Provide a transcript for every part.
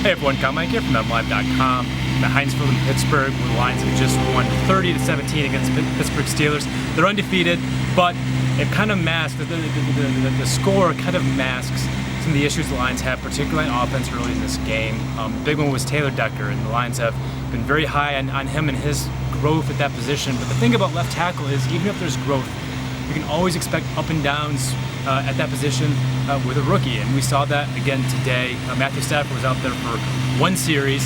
Hey everyone, Kyle Meinke here from MLive.com. I'm at Heinzfield in Pittsburgh, where the Lions have just won 30-17 against Pittsburgh Steelers. They're undefeated, but it kind of masks, the score kind of masks some of the issues the Lions have, particularly on offense early in this game. The big one was Taylor Decker, and the Lions have been very high on him and his growth at that position. But the thing about left tackle is, even if there's growth, you can always expect up and downs at that position with a rookie, and we saw that again today. Matthew Stafford was out there for one series,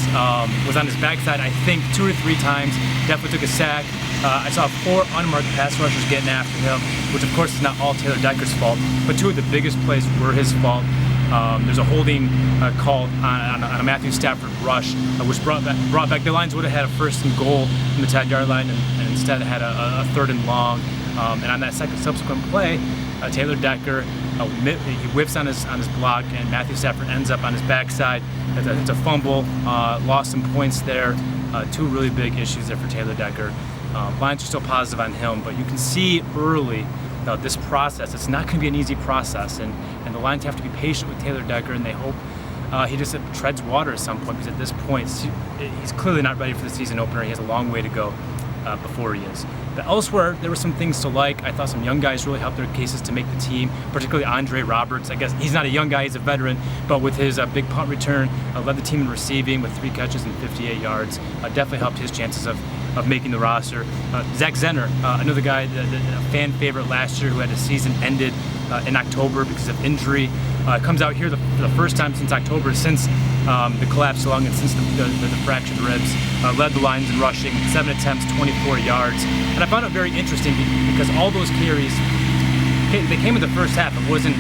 was on his backside I think 2 or 3 times, definitely took a sack. I saw 4 unmarked pass rushers getting after him, which of course is not all Taylor Decker's fault, but 2 of the biggest plays were his fault. There's a holding called on a Matthew Stafford rush, which brought back the Lions would have had a 1st and goal from the 10-yard line, and instead had a 3rd and long. And on that subsequent play, Taylor Decker he whiffs on his block, and Matthew Stafford ends up on his backside. It's a fumble, lost some points there. 2 really big issues there for Taylor Decker. Lions are still positive on him, but you can see early this process. It's not going to be an easy process, and the Lions have to be patient with Taylor Decker, and they hope he just treads water at some point, because at this point he's clearly not ready for the season opener. He has a long way to go before he is. But elsewhere, there were some things to like. I thought some young guys really helped their cases to make the team, particularly Andre Roberts. I guess he's not a young guy, he's a veteran, but with his big punt return, led the team in receiving with 3 catches and 58 yards. Definitely helped his chances of making the roster. Zach Zenner, another guy, a fan favorite last year, who had his season ended in October because of injury. Comes out here for the first time since October, since the collapsed lung and since the fractured ribs. Led the Lions in rushing, 7 attempts, 24 yards. And I found it very interesting because all those carries, they came in the first half. It wasn't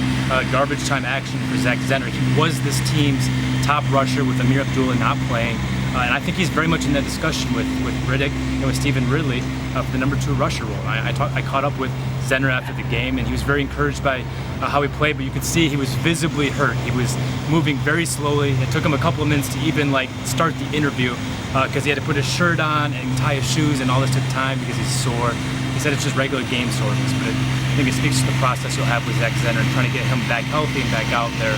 garbage time action for Zach Zenner. He was this team's top rusher with Amir Abdullah not playing. And I think he's very much in that discussion with Riddick and with Stephen Ridley for the number 2 rusher role. I caught up with Zenner after the game, and he was very encouraged by how he played, but you could see he was visibly hurt. He was moving very slowly. It took him a couple of minutes to even start the interview because he had to put his shirt on and tie his shoes, and all this took time because he's sore. He said it's just regular game soreness, but I think it speaks to the process you'll have with Zach Zenner and trying to get him back healthy and back out there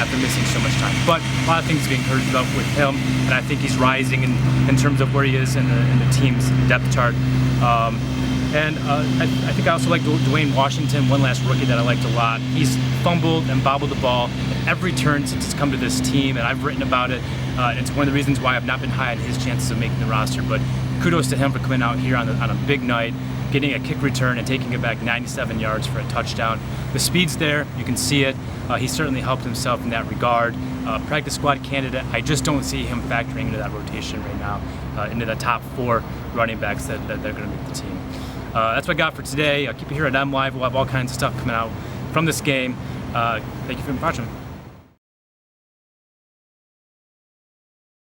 after missing so much time. But a lot of things to be encouraged about with him, and I think he's rising in terms of where he is in the team's depth chart. I think I also like Dwayne Washington, one last rookie that I liked a lot. He's fumbled and bobbled the ball at every turn since he's come to this team, and I've written about it. It's one of the reasons why I've not been high on his chances of making the roster, but kudos to him for coming out here on a big night, getting a kick return and taking it back 97 yards for a touchdown. The speed's there, you can see it. He certainly helped himself in that regard. Practice squad candidate. I just don't see him factoring into that rotation right now, into the top 4 running backs that they're going to make the team. That's what I got for today. Keep it here at MLive. We'll have all kinds of stuff coming out from this game. Thank you for watching.